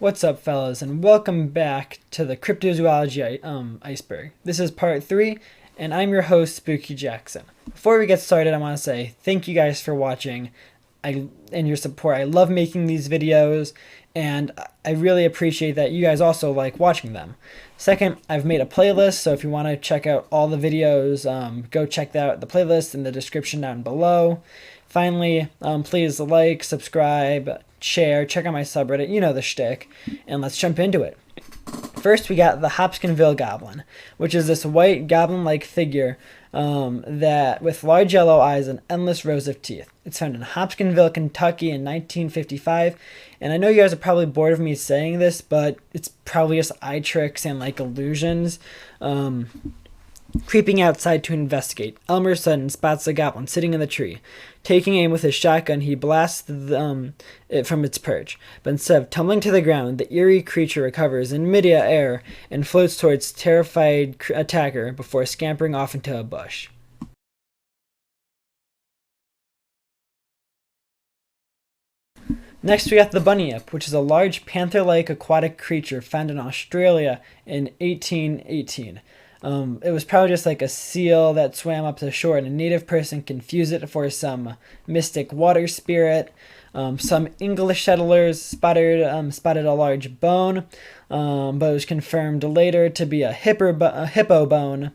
What's up, fellas, and welcome back to the Cryptozoology Iceberg. This is part 3, and I'm your host, Spooky Jackson. Before we get started, I want to say thank you guys for watching and your support. I love making these videos, and I really appreciate that you guys also like watching them. Second, I've made a playlist, so if you want to check out all the videos, go check out the playlist in the description down below. Finally, please like, subscribe, share, check out my subreddit, you know the shtick, and let's jump into it. First, we got the Hopkinville Goblin, which is this white goblin-like figure that with large yellow eyes and endless rows of teeth. It's found in Hopkinville, Kentucky in 1955, and I know you guys are probably bored of me saying this, but it's probably just eye tricks and like illusions. Creeping outside to investigate, Elmer suddenly spots the goblin sitting in the tree. Taking aim with his shotgun, he blasts it from its perch. But instead of tumbling to the ground, the eerie creature recovers in mid-air and floats towards terrified attacker before scampering off into a bush. Next, we got the bunyip, which is a large panther-like aquatic creature found in Australia in 1818. It was probably just like a seal that swam up to shore, and a native person confused it for some mystic water spirit. Some English settlers spotted a large bone, but it was confirmed later to be a hippo bone.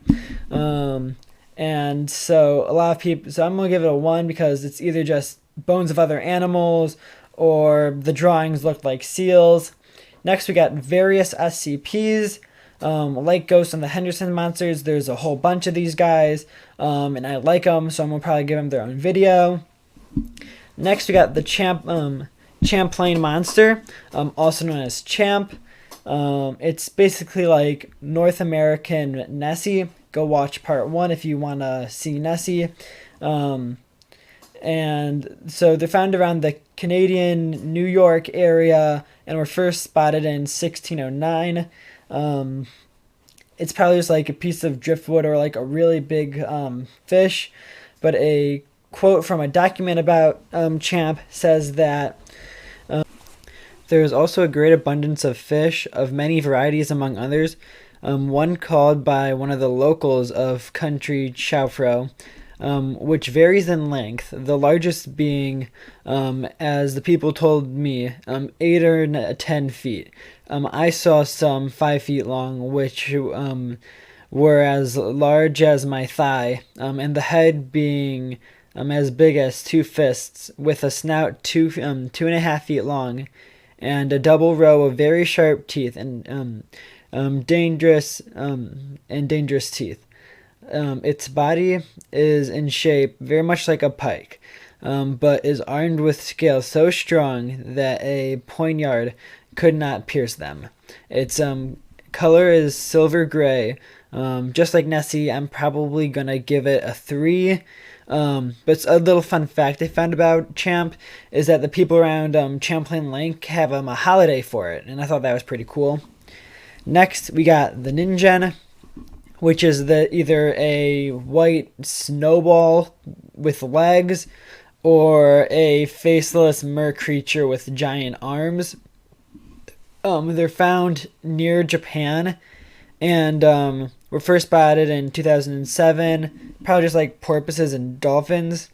And so a lot of people, so I'm gonna give it a 1 because it's either just bones of other animals or the drawings looked like seals. Next, we got various SCPs. Like Ghost and the Henderson Monsters, there's a whole bunch of these guys, and I like them, so I'm gonna probably give them their own video. Next, we got the Champlain Monster, also known as Champ. It's basically like North American Nessie. Go watch part 1 if you want to see Nessie. And so they're found around the Canadian New York area and were first spotted in 1609. It's probably just like a piece of driftwood or like a really big fish, but a quote from a document about Champ says that there is also a great abundance of fish of many varieties, among others. One called by one of the locals of country Chowfro, which varies in length, the largest being, as the people told me, 8 or 10 feet. I saw some 5 feet long, which were as large as my thigh, and the head being as big as 2 fists, with a snout 2.5 feet long, and a double row of very sharp teeth and dangerous teeth. Its body is in shape very much like a pike, but is armed with scales so strong that a poignard could not pierce them. Its color is silver gray, just like Nessie. I'm probably gonna give it a 3. But a little fun fact I found about Champ is that the people around Champlain Lake have a holiday for it, and I thought that was pretty cool. Next, we got the Ningen, which is either a white snowball with legs or a faceless mer creature with giant arms. They're found near Japan and were first spotted in 2007, probably just like porpoises and dolphins.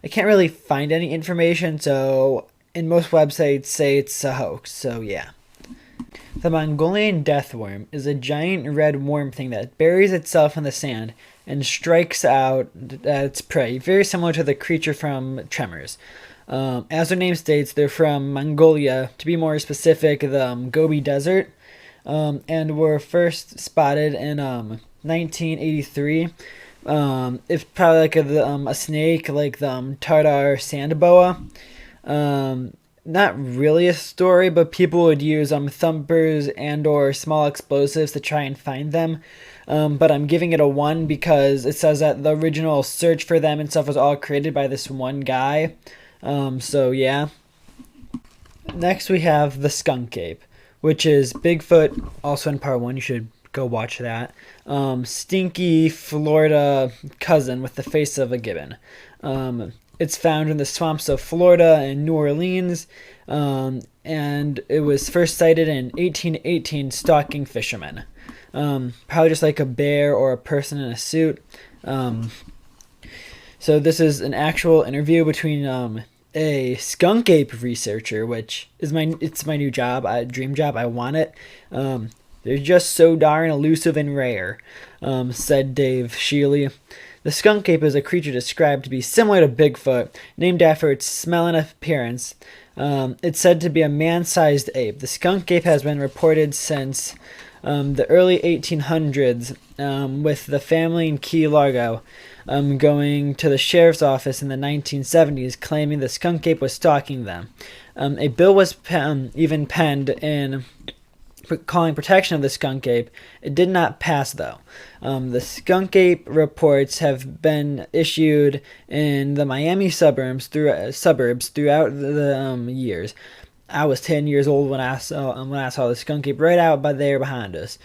I can't really find any information, so in most websites say it's a hoax, so yeah. The Mongolian deathworm is a giant red worm thing that buries itself in the sand and strikes out at its prey, very similar to the creature from Tremors. As their name states, they're from Mongolia, to be more specific, the Gobi Desert, and were first spotted in 1983. It's probably like a snake, like the Tartar sand boa. Not really a story, but people would use thumpers and or small explosives to try and find them. But I'm giving it a 1 because it says that the original search for them and stuff was all created by this one guy. So yeah. Next we have the Skunk Cape, which is Bigfoot, also in part 1. You should go watch that. Stinky Florida cousin with the face of a gibbon. It's found in the swamps of Florida and New Orleans. and it was first sighted in 1818 stalking fishermen. Probably just like a bear or a person in a suit. So this is an actual interview between a skunk ape researcher, which is my new job, dream job. I want it. They're just so darn elusive and rare, said Dave Shealy. The skunk ape is a creature described to be similar to Bigfoot, named after its smell and appearance. It's said to be a man-sized ape. The skunk ape has been reported since the early 1800s, with the family in Key Largo going to the sheriff's office in the 1970s, claiming the skunk ape was stalking them. A bill was even penned in calling protection of the skunk ape. It did not pass, though. The skunk ape reports have been issued in the Miami suburbs throughout the years. I was 10 years old when I saw the skunk ape right out by there behind us,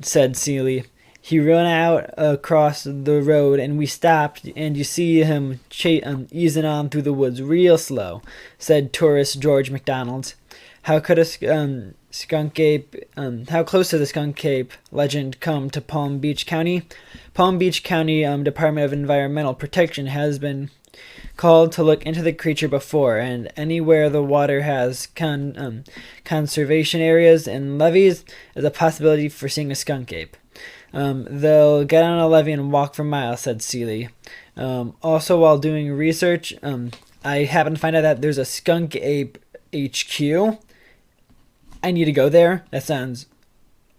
said Seeley. He ran out across the road, and we stopped, and you see him easing on through the woods real slow, said tourist George McDonald. How could a skunk ape, how close to the skunk ape legend come to Palm Beach County? Palm Beach County Department of Environmental Protection has been called to look into the creature before, and anywhere the water has conservation areas and levees is a possibility for seeing a skunk ape. They'll get on a levee and walk for miles, said Seeley. Also, while doing research, I happened to find out that there's a skunk ape HQ. I need to go there. That sounds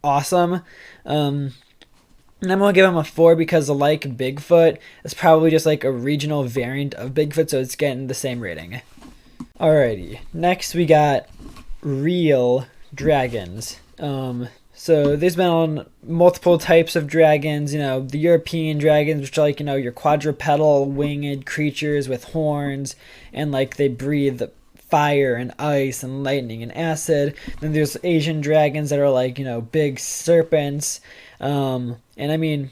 awesome. And I'm going to give him a 4 because, like Bigfoot, it's probably just like a regional variant of Bigfoot, so it's getting the same rating. Alrighty. Next, we got real dragons. So there's been multiple types of dragons, the European dragons, which are like, your quadrupedal winged creatures with horns, and like they breathe fire and ice and lightning and acid. Then there's Asian dragons that are like, big serpents. And I mean,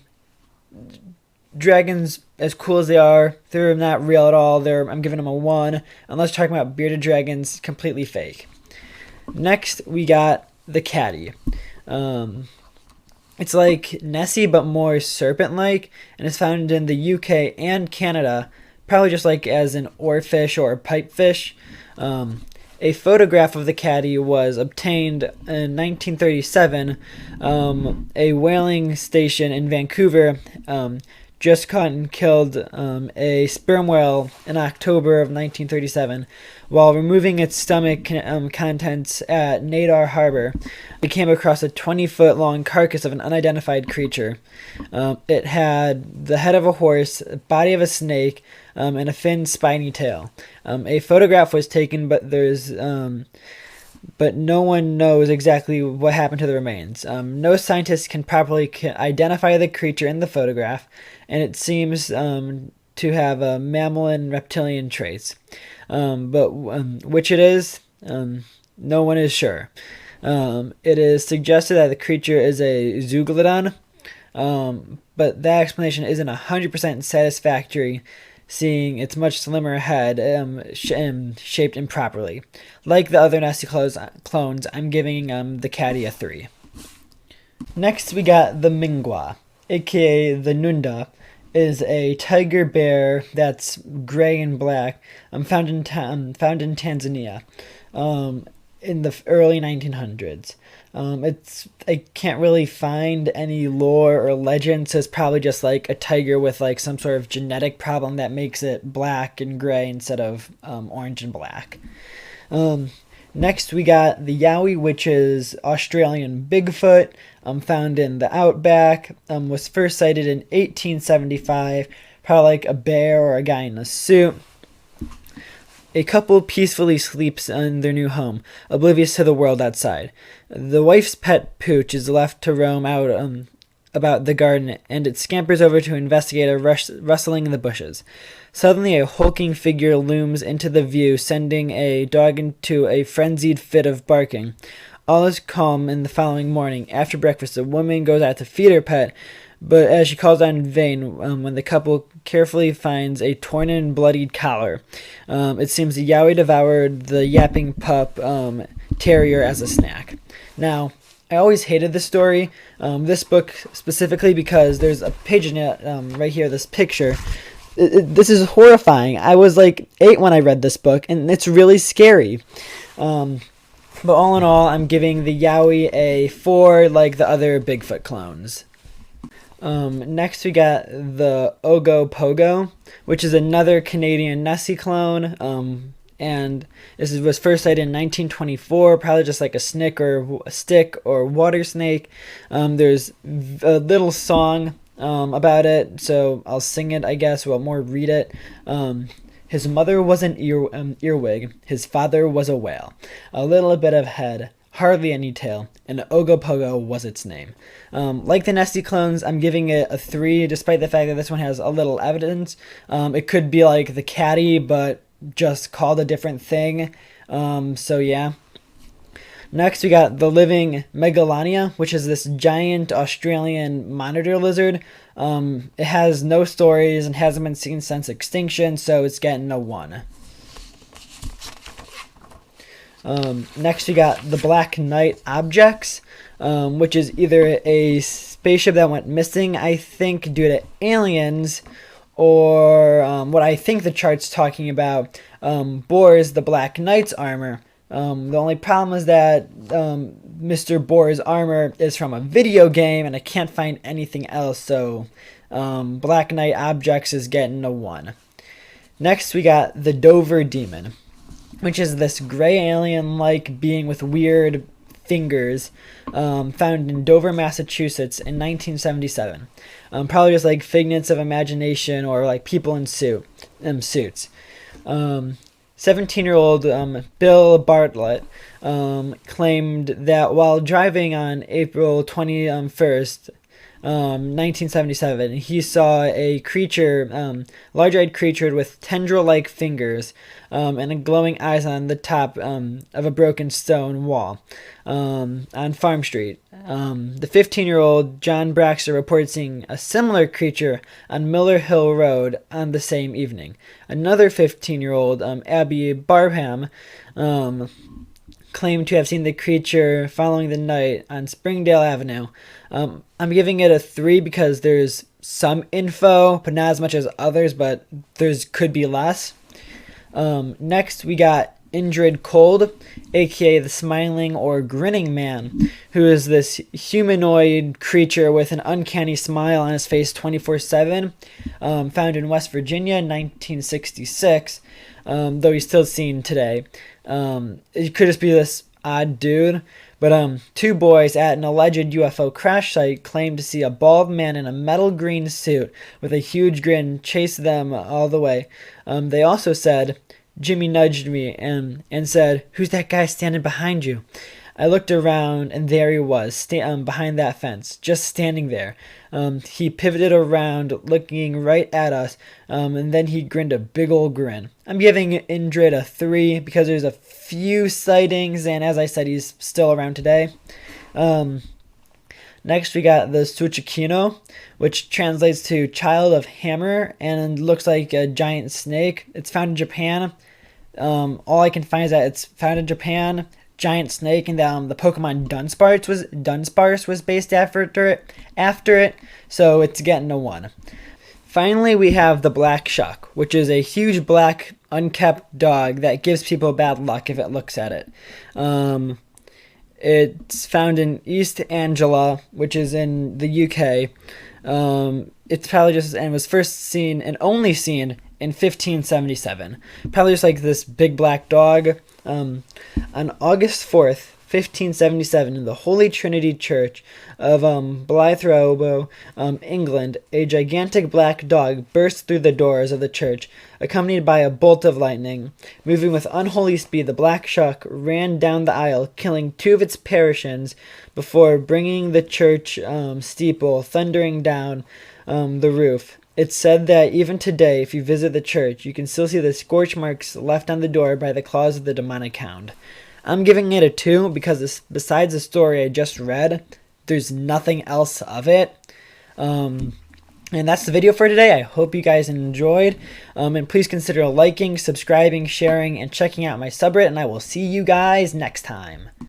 dragons, as cool as they are, they're not real at all. I'm giving them a 1. Unless talking about bearded dragons, completely fake. Next, we got the Caddy. It's like Nessie, but more serpent-like, and it's found in the UK and Canada, probably just like as an oarfish or a pipefish. A photograph of the Caddy was obtained in 1937. A whaling station in Vancouver just caught and killed a sperm whale in October of 1937 while removing its stomach contents at Nadar Harbor. They came across a 20-foot long carcass of an unidentified creature. It had the head of a horse, body of a snake, and a thin, spiny tail. A photograph was taken, but no one knows exactly what happened to the remains. No scientist can properly identify the creature in the photograph, and it seems to have mammalian reptilian traits. But which it is, no one is sure. It is suggested that the creature is a zeuglodon, but that explanation isn't 100% satisfactory, seeing its much slimmer head shaped improperly. Like the other Nessie clones, I'm giving the Caddy a 3. Next, we got the Mingwa, aka the Nunda. Is a tiger bear that's gray and black. Found in Tanzania, in the early 1900s. I can't really find any lore or legend, so it's probably just like a tiger with like some sort of genetic problem that makes it black and gray instead of orange and black. Next, we got the Yowie, which is Australian Bigfoot, found in the outback, was first sighted in 1875, probably like a bear or a guy in a suit. A couple peacefully sleeps in their new home, oblivious to the world outside. The wife's pet Pooch is left to roam out about the garden, and it scampers over to investigate a rustling in the bushes. Suddenly, a hulking figure looms into the view, sending a dog into a frenzied fit of barking. All is calm in the following morning. After breakfast, a woman goes out to feed her pet, but as she calls out in vain when the couple carefully finds a torn and bloodied collar. It seems the Yowie devoured the yapping pup terrier as a snack. Now, I always hated this story, this book specifically, because there's a page in it right here, this picture. This is horrifying. I was like 8 when I read this book, and it's really scary. But all in all, I'm giving the Yowie a 4, like the other Bigfoot clones. Next we got the Ogopogo, which is another Canadian Nessie clone. And this was first sighted in 1924, probably just like a stick or water snake. There's a little song about it, so I'll sing it, I guess. Well, more read it. His mother was an earwig, his father was a whale. A little bit of head, hardly any tail, and Ogopogo was its name. Like the Nessie clones, I'm giving it a 3, despite the fact that this one has a little evidence. It could be like the Caddy, but just called a different thing. So yeah. Next, we got the living megalania, which is this giant Australian monitor lizard. It has no stories and hasn't been seen since extinction, so it's getting a 1. Next, we got the Black Knight objects, which is either a spaceship that went missing, I think, due to aliens, or what I think the chart's talking about, Boar's the Black Knight's armor. The only problem is that Mr. Boar's armor is from a video game, and I can't find anything else, so Black Knight Objects is getting a 1. Next, we got the Dover Demon, which is this gray alien-like being with weird fingers, found in Dover, Massachusetts in 1977. Probably just like figments of imagination or like people in suits. 17-year-old Bill Bartlett claimed that while driving on April 21st, 1977, he saw a creature, large-eyed creature with tendril-like fingers and glowing eyes on the top of a broken stone wall on Farm Street. The 15-year-old John Braxter reported seeing a similar creature on Miller Hill Road on the same evening. Another 15-year-old, Abby Barham, claimed to have seen the creature following the night on Springdale Avenue. I'm giving it a 3 because there's some info, but not as much as others, but there's could be less. Next, we got Indrid Cold, aka the Smiling or Grinning Man, who is this humanoid creature with an uncanny smile on his face 24/7, found in West Virginia in 1966, though he's still seen today. It could just be this odd dude, but 2 boys at an alleged UFO crash site claimed to see a bald man in a metal green suit with a huge grin chase them all the way. They also said, "Jimmy nudged me and said, 'Who's that guy standing behind you?' I looked around, and there he was, behind that fence, just standing there. He pivoted around, looking right at us, and then he grinned a big old grin." I'm giving Indrid a 3 because there's a few sightings, and as I said, he's still around today. Next, we got the Suchquino, which translates to Child of Hammer, and looks like a giant snake. It's found in Japan. All I can find is that it's found in Japan, giant snake, and the Pokemon Dunsparce was based after it, so it's getting a 1. Finally, we have the Black Shuck, which is a huge black unkept dog that gives people bad luck if it looks at it. It's found in East Anglia, which is in the UK. It's probably just, and was first seen and only seen in 1577. Probably just like this big black dog. On August 4th, 1577, in the Holy Trinity Church of Blythrobo, England, a gigantic black dog burst through the doors of the church, accompanied by a bolt of lightning. Moving with unholy speed, the Black Shuck ran down the aisle, killing 2 of its parishioners before bringing the church steeple thundering down the roof. It's said that even today, if you visit the church, you can still see the scorch marks left on the door by the claws of the demonic hound. I'm giving it a 2 because besides the story I just read, there's nothing else of it. And that's the video for today. I hope you guys enjoyed. And please consider liking, subscribing, sharing, and checking out my subreddit. And I will see you guys next time.